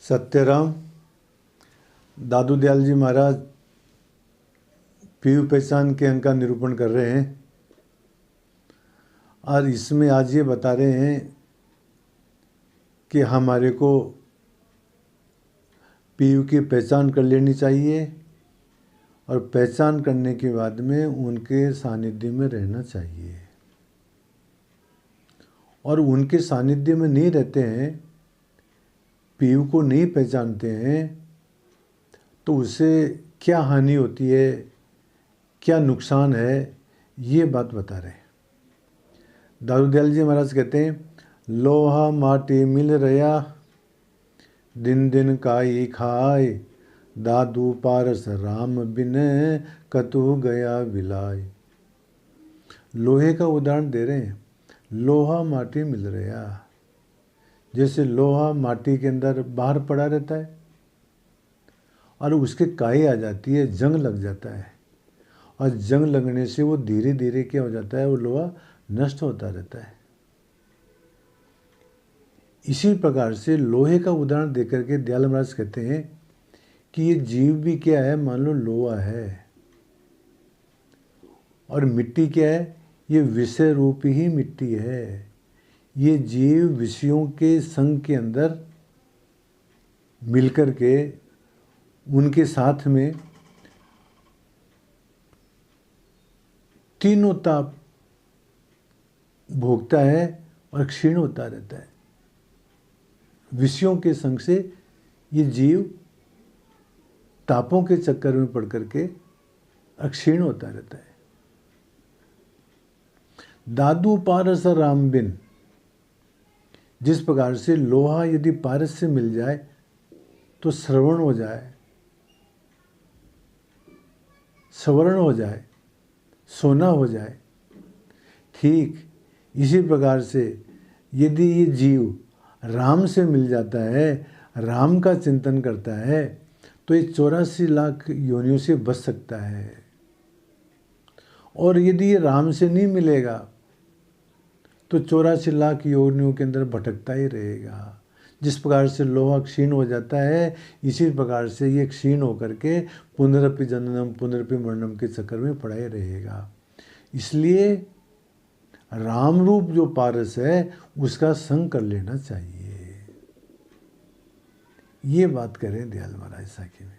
सत्यराम दादू दयाल जी महाराज PU पहचान के अंक का निरूपण कर रहे हैं और इसमें आज ये बता रहे हैं कि हमारे को पीयू की पहचान कर लेनी चाहिए और पहचान करने के बाद में उनके सानिध्य में रहना चाहिए। और उनके सानिध्य में नहीं रहते हैं, पीयू को नहीं पहचानते हैं, तो उससे क्या हानि होती है, क्या नुकसान है, ये बात बता रहे हैं। दादू दयाल जी महाराज कहते हैं, लोहा माटी मिल रहा दिन दिन काई खाए, दादू पारस राम बिन कतु गया विलाय। लोहे का उदाहरण दे रहे हैं। लोहा माटी मिल रहा, जैसे लोहा माटी के अंदर बाहर पड़ा रहता है और उसके काई आ जाती है, जंग लग जाता है और जंग लगने से वो धीरे धीरे क्या हो जाता है, वो लोहा नष्ट होता रहता है। इसी प्रकार से लोहे का उदाहरण देकर के दयाल महाराज कहते हैं कि ये जीव भी क्या है, मान लो लोहा है, और मिट्टी क्या है, ये विषय रूप ही मिट्टी है। ये जीव विषयों के संग के अंदर मिलकर के उनके साथ में तीनों ताप भोगता है और क्षीण होता रहता है। विषयों के संग से ये जीव तापों के चक्कर में पड़ करके अक्षीण होता रहता है। दादू पारस राम बिन, जिस प्रकार से लोहा यदि पारस से मिल जाए तो श्रवण हो जाए, स्वर्ण हो जाए, सोना हो जाए, ठीक इसी प्रकार से यदि ये जीव राम से मिल जाता है, राम का चिंतन करता है, तो ये 84 लाख योनियों से बच सकता है। और यदि ये राम से नहीं मिलेगा तो 84 लाख योनियों के अंदर भटकता ही रहेगा। जिस प्रकार से लोहा क्षीण हो जाता है, इसी प्रकार से ये क्षीण होकर के पुनरपि जननम पुनरपि मरणम के चक्कर में पड़ा ही रहेगा। इसलिए राम रूप जो पारस है उसका संग कर लेना चाहिए। ये बात कह रहे हैं दयाल महाराज साखी में।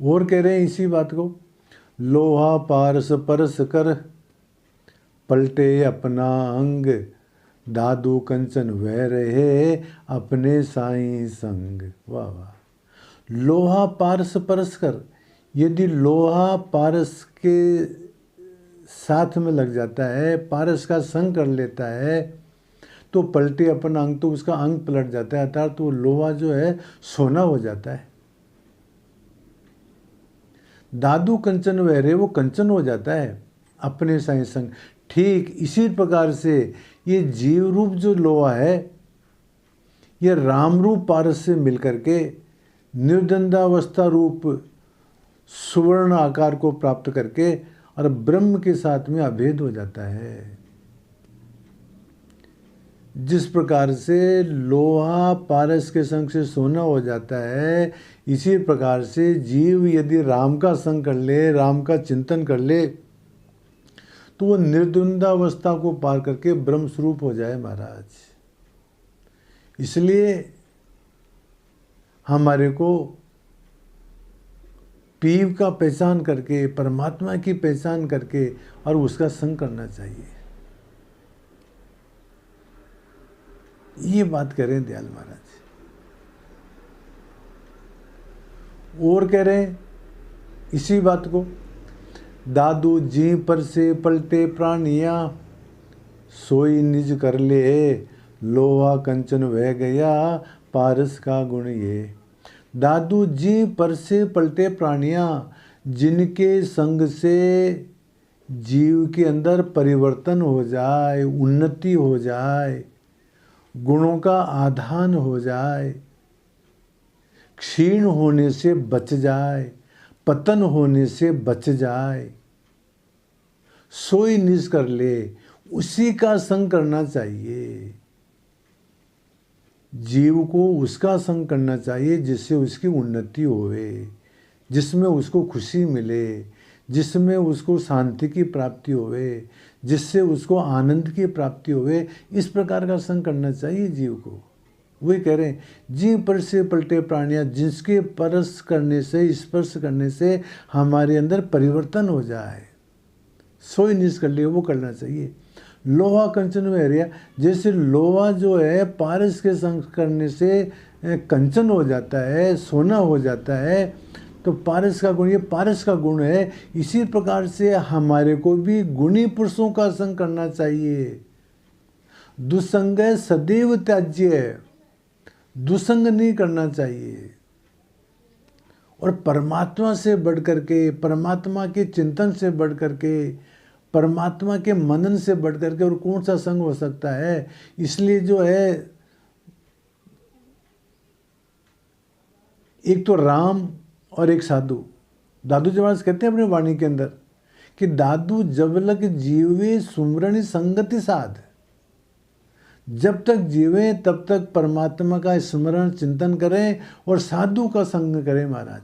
और कह रहे हैं इसी बात को, लोहा पारस परस कर पलटे अपना अंग, दादू कंचन वह रहे अपने साईं संग। वाह वाह। लोहा पारस परस कर, यदि लोहा पारस के साथ में लग जाता है, पारस का संग कर लेता है, तो पलटे अपना अंग, तो उसका अंग पलट जाता है, अर्थात तो लोहा जो है सोना हो जाता है। दादू कंचन वह रहे, वो कंचन हो जाता है अपने साईं संग। ठीक इसी प्रकार से ये जीव रूप जो लोहा है, ये राम रूप पारस से मिलकर के निर्द्वंदावस्था रूप सुवर्ण आकार को प्राप्त करके और ब्रह्म के साथ में अभेद हो जाता है। जिस प्रकार से लोहा पारस के संग से सोना हो जाता है, इसी प्रकार से जीव यदि राम का संग कर ले, राम का चिंतन कर ले, तो वो निर्द्वंदावस्था को पार करके ब्रह्म स्वरूप हो जाए महाराज। इसलिए हमारे को पीव का पहचान करके, परमात्मा की पहचान करके और उसका संग करना चाहिए। ये बात कह रहे हैं दयाल महाराज। और कह रहे हैं इसी बात को, दादू जी पर से पलटे प्राणिया, सोई निज कर ले लोहा कंचन वह गया पारस का गुण ये। दादू जी पर से पलटे प्राणियाँ, जिनके संग से जीव के अंदर परिवर्तन हो जाए, उन्नति हो जाए, गुणों का आधान हो जाए, क्षीण होने से बच जाए, पतन होने से बच जाए, सोई निज कर ले, उसी का संग करना चाहिए। जीव को उसका संग करना चाहिए जिससे उसकी उन्नति होवे, जिसमें उसको खुशी मिले, जिसमें उसको शांति की प्राप्ति होवे, जिससे उसको आनंद की प्राप्ति होवे। इस प्रकार का संग करना चाहिए जीव को। वही कह रहे हैं, जीव पर से पलटे प्राणियाँ, जिसके परस करने से, स्पर्श करने से हमारे अंदर परिवर्तन हो जाए, सोई निज कर लिए, वो करना चाहिए। लोहा कंचन में हरिया, जैसे लोहा जो है पारस के संग करने से कंचन हो जाता है, सोना हो जाता है, तो पारस का गुण, ये पारस का गुण है। इसी प्रकार से हमारे को भी गुणी पुरुषों का संग करना चाहिए। दुसंग सदैव त्याज्य, दुसंग नहीं करना चाहिए। और परमात्मा से बढ़ करके, परमात्मा के चिंतन से बढ़ करके, परमात्मा के मनन से बढ़ करके और कौन सा संग हो सकता है। इसलिए जो है, एक तो राम और एक साधु। दादू जी महाराज कहते हैं अपनी वाणी के अंदर कि दादू जब लग जीवे सुमरण संगति साध, जब तक जीवे तब तक परमात्मा का स्मरण चिंतन करें और साधु का संग करें महाराज,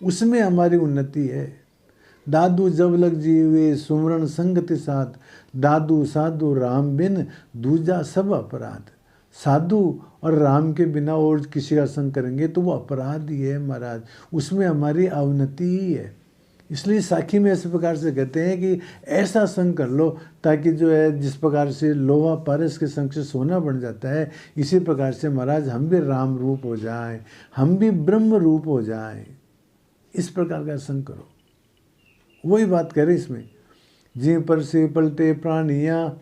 उसमें हमारी उन्नति है। दादू जब लग जीवे सुमरण संगति साध, दादू साधु राम बिन दूजा सब अपराध। साधु और राम के बिना और किसी का संग करेंगे तो वो अपराध ही है महाराज, उसमें हमारी अवनति ही है। इसलिए साखी में इस प्रकार से कहते हैं कि ऐसा संग कर लो ताकि जो है, जिस प्रकार से लोहा पारस के संग से सोना बन जाता है, इसी प्रकार से महाराज हम भी राम रूप हो जाएं, हम भी ब्रह्म रूप हो जाएं। इस प्रकार का संग करो। वही बात कह रहे इसमें, जी पर से पलटे प्राणियाँ,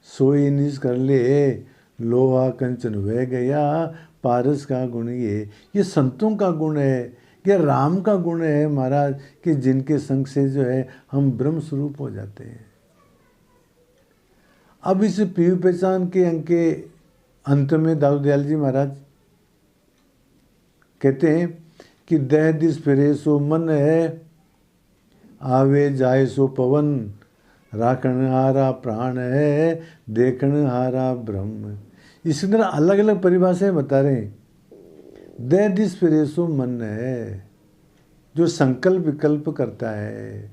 सोई निज कर ले, लोहा कंचन वह गया, पारस का गुण ये संतों का गुण है, ये राम का गुण है महाराज, कि जिनके संग से जो है हम ब्रह्म स्वरूप हो जाते हैं। अब इस पीयू पहचान के अंक के अंत में दाऊ दयाल जी महाराज कहते हैं कि देह दिस फिरे सो मन है, आवे जाए सो पवन, राखण हारा प्राण है, देखण हारा ब्रह्म। इसके अंदर अलग अलग परिभाषाएं बता रहे हैं। देह दिस फिरे सो मन है, जो संकल्प विकल्प करता है,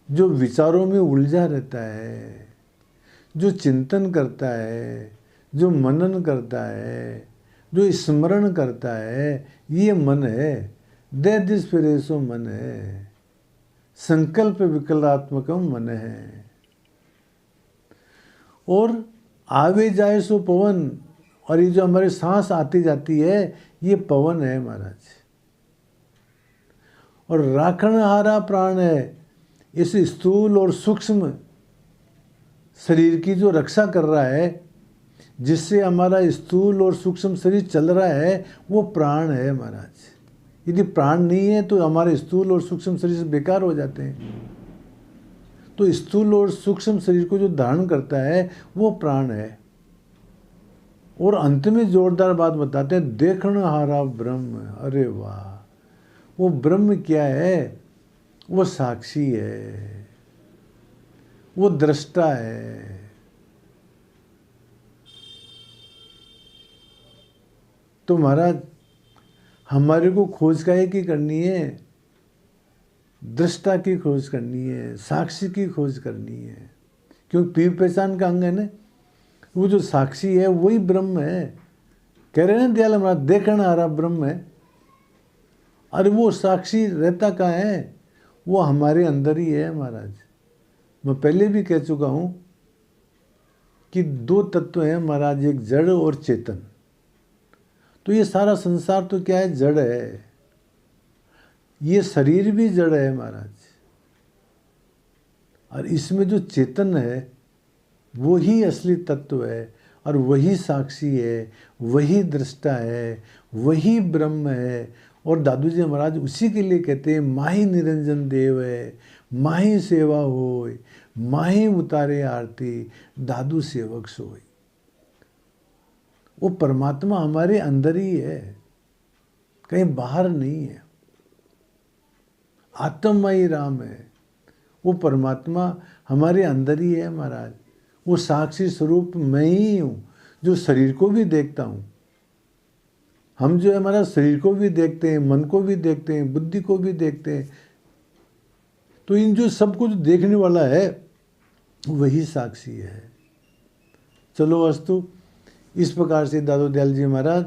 जो विचारों में उलझा रहता है, जो चिंतन करता है, जो मनन करता है, जो स्मरण करता है, ये मन है। देह दिस फिरे सो मन है, संकल्प विकल्पात्मकम मन है। और आवे जाए सो पवन, और ये जो हमारी सांस आती जाती है ये पवन है महाराज। और राखण हारा प्राण है, इस स्थूल और सूक्ष्म शरीर की जो रक्षा कर रहा है, जिससे हमारा स्थूल और सूक्ष्म शरीर चल रहा है, वो प्राण है महाराज। यदि प्राण नहीं है तो हमारे स्थूल और सूक्ष्म शरीर बेकार हो जाते हैं। तो स्थूल और सूक्ष्म शरीर को जो धारण करता है वो प्राण है। और अंत में जोरदार बात बताते हैं, देखण हारा ब्रह्म। अरे वाह, वो ब्रह्म क्या है? वो साक्षी है, वो दृष्टा है। तो महाराज हमारे को खोज का एक ही करनी है, दृष्टा की खोज करनी है, साक्षी की खोज करनी है। क्योंकि पीर पहचान का अंग है ना, वो जो साक्षी है वही ब्रह्म है। कह रहे हैं ना दयाल महाराज, देखण हारा ब्रह्म है। अरे वो साक्षी रहता कहाँ है? वो हमारे अंदर ही है महाराज। मैं पहले भी कह चुका हूँ कि दो तत्व हैं महाराज, एक जड़ और चेतन। तो ये सारा संसार तो क्या है? जड़ है। ये शरीर भी जड़ है महाराज, और इसमें जो चेतन है वो ही असली तत्व है, और वही साक्षी है, वही दृष्टा है, वही ब्रह्म है। और दादू जी महाराज उसी के लिए कहते हैं, माही निरंजन देव है, माही सेवा होय, माही उतारे आरती, दादू सेवक सोय। वो परमात्मा हमारे अंदर ही है, कहीं बाहर नहीं है। आत्ममयी राम है, वो परमात्मा हमारे अंदर ही है महाराज। वो साक्षी स्वरूप मैं ही हूँ। जो शरीर को भी देखता हूँ। हम जो है हमारा शरीर को भी देखते हैं, मन को भी देखते हैं, बुद्धि को भी देखते हैं। तो इन जो सब कुछ देखने वाला है वही साक्षी है। चलो अस्तु, इस प्रकार से दादू दयाल जी महाराज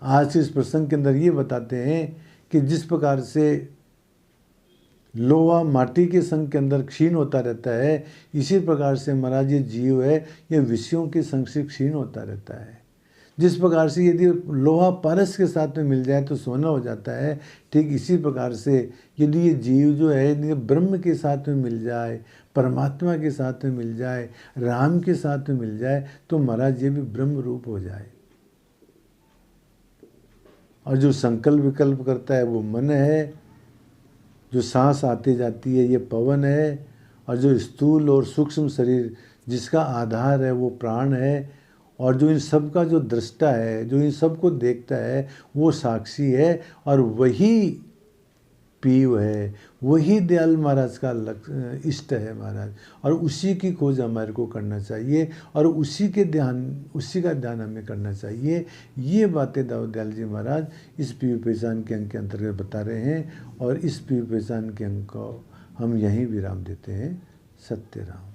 आज इस प्रसंग के अंदर ये बताते हैं कि जिस प्रकार से लोहा माटी के संग के अंदर क्षीण होता रहता है, इसी प्रकार से महाराज ये जीव है, ये विषयों के संग से क्षीण होता रहता है। जिस प्रकार से यदि लोहा पारस के साथ में मिल जाए तो सोना हो जाता है, ठीक इसी प्रकार से यदि ये जीव जो है यदि ब्रह्म के साथ में मिल जाए, परमात्मा के साथ में मिल जाए, राम के साथ में मिल जाए, तो महाराज ये भी ब्रह्म रूप हो जाए। और जो संकल्प विकल्प करता है वो मन है, जो सांस आती जाती है ये पवन है, और जो स्थूल और सूक्ष्म शरीर जिसका आधार है वो प्राण है, और जो इन सब का जो दृष्टा है, जो इन सब को देखता है वो साक्षी है, और वही पीव है, वही दयाल महाराज का इष्ट है महाराज। और उसी की खोज हमारे को करना चाहिए, और उसी का ध्यान हमें करना चाहिए। ये बातें दाऊद दयाल जी महाराज इस पीव पहचान के अंक के अंतर्गत बता रहे हैं, और इस पीव पहचान के अंक को हम यहीं विराम देते हैं। सत्य राम।